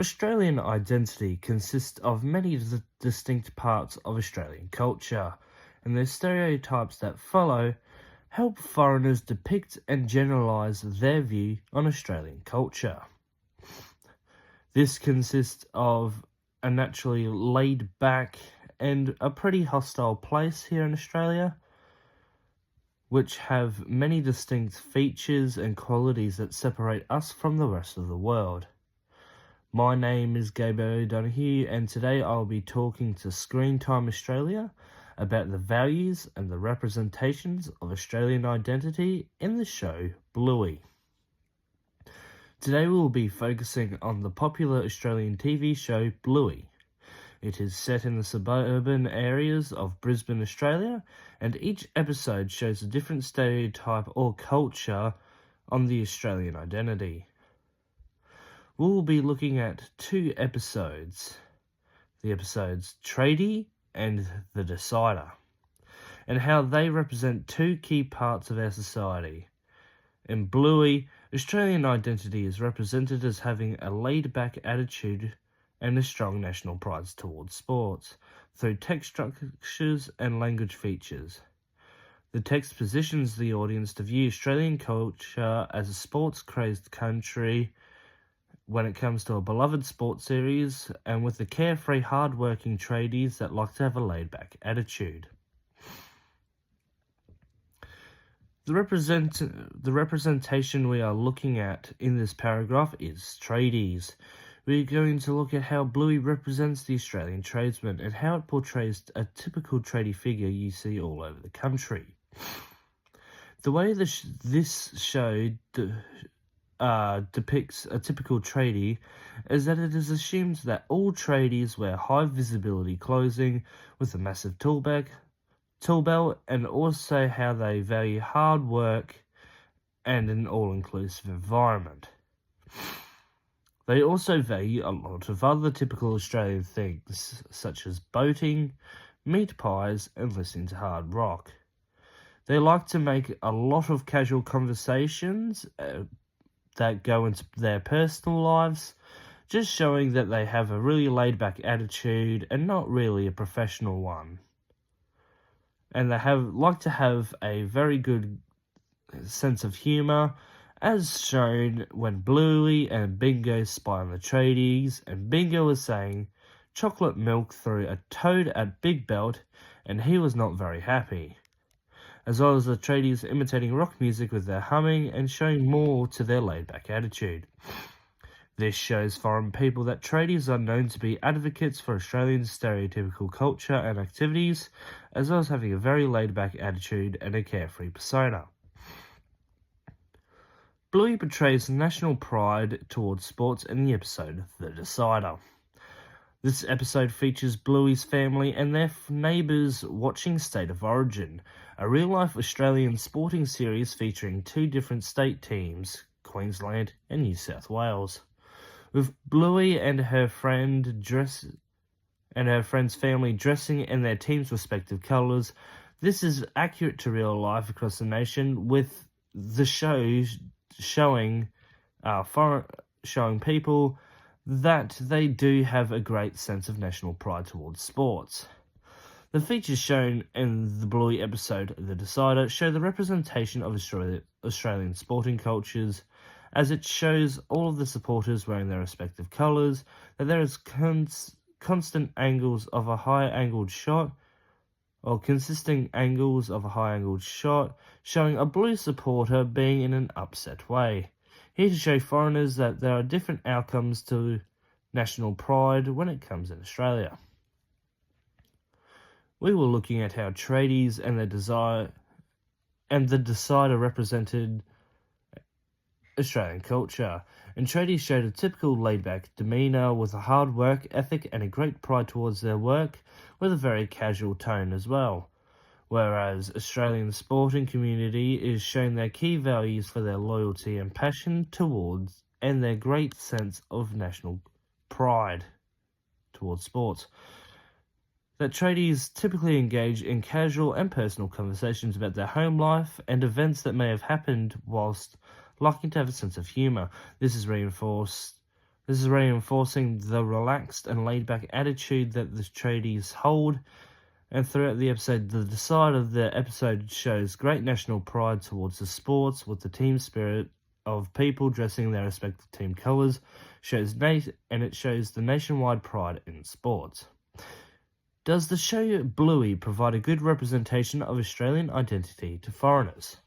Australian identity consists of many distinct parts of Australian culture, and the stereotypes that follow help foreigners depict and generalise their view on Australian culture. This consists of a naturally laid back and a pretty hostile place here in Australia, which have many distinct features and qualities that separate us from the rest of the world. My name is Gabriel Donahue, and today I'll be talking to Screen Time Australia about the values and the representations of Australian identity in the show Bluey. Today we will be focusing on the popular Australian TV show Bluey. It is set in the suburban areas of Brisbane, Australia, and each episode shows a different stereotype or culture on the Australian identity. We will be looking at two episodes, the episodes Tradie and The Decider, and how they represent two key parts of our society. In Bluey, Australian identity is represented as having a laid-back attitude and a strong national pride towards sports, through text structures and language features. The text positions the audience to view Australian culture as a sports-crazed country when it comes to a beloved sports series, and with the carefree, hard-working tradies that like to have a laid-back attitude. The representation we are looking at in this paragraph is tradies. We're going to look at how Bluey represents the Australian tradesman and how it portrays a typical tradie figure you see all over the country. The way this show depicts a typical tradie is that it is assumed that all tradies wear high visibility clothing with a massive tool belt, and also how they value hard work and an all-inclusive environment. They also value a lot of other typical Australian things, such as boating, meat pies, and listening to hard rock. They like to make a lot of casual conversations that go into their personal lives, just showing that they have a really laid-back attitude and not really a professional one. And they like to have a very good sense of humour, as shown when Bluey and Bingo spy on the tradies, and Bingo is saying chocolate milk through a toad at Big Belt, and he was not very happy. As well as the tradies imitating rock music with their humming and showing more to their laid-back attitude. This shows foreign people that tradies are known to be advocates for Australian stereotypical culture and activities, as well as having a very laid-back attitude and a carefree persona. Bluey portrays national pride towards sports in the episode The Decider. This episode features Bluey's family and their neighbours watching State of Origin, a real-life Australian sporting series featuring two different state teams, Queensland and New South Wales. With Bluey and her friend's family dressing in their team's respective colours, this is accurate to real life across the nation, with the show showing people that they do have a great sense of national pride towards sports. The features shown in the Bluey episode The Decider show the representation of Australian sporting cultures, as it shows all of the supporters wearing their respective colours, that there is consistent angles of a high-angled shot, or consisting angles of a high-angled shot, showing a Blue supporter being in an upset way. Here to show foreigners that there are different outcomes to national pride when it comes in Australia. We were looking at how tradies and the Decider represented Australian culture, and tradies showed a typical laid-back demeanour with a hard work ethic and a great pride towards their work, with a very casual tone as well. Whereas Australian sporting community is shown their key values for their loyalty and passion towards, and their great sense of national pride towards sports. That tradies typically engage in casual and personal conversations about their home life and events that may have happened, whilst liking to have a sense of humour. This is reinforced This is reinforcing the relaxed and laid-back attitude that the tradies hold, and throughout the episode, the side of the episode shows great national pride towards the sports, with the team spirit of people dressing their respective team colours, and it shows the nationwide pride in sports. Does the show Bluey provide a good representation of Australian identity to foreigners?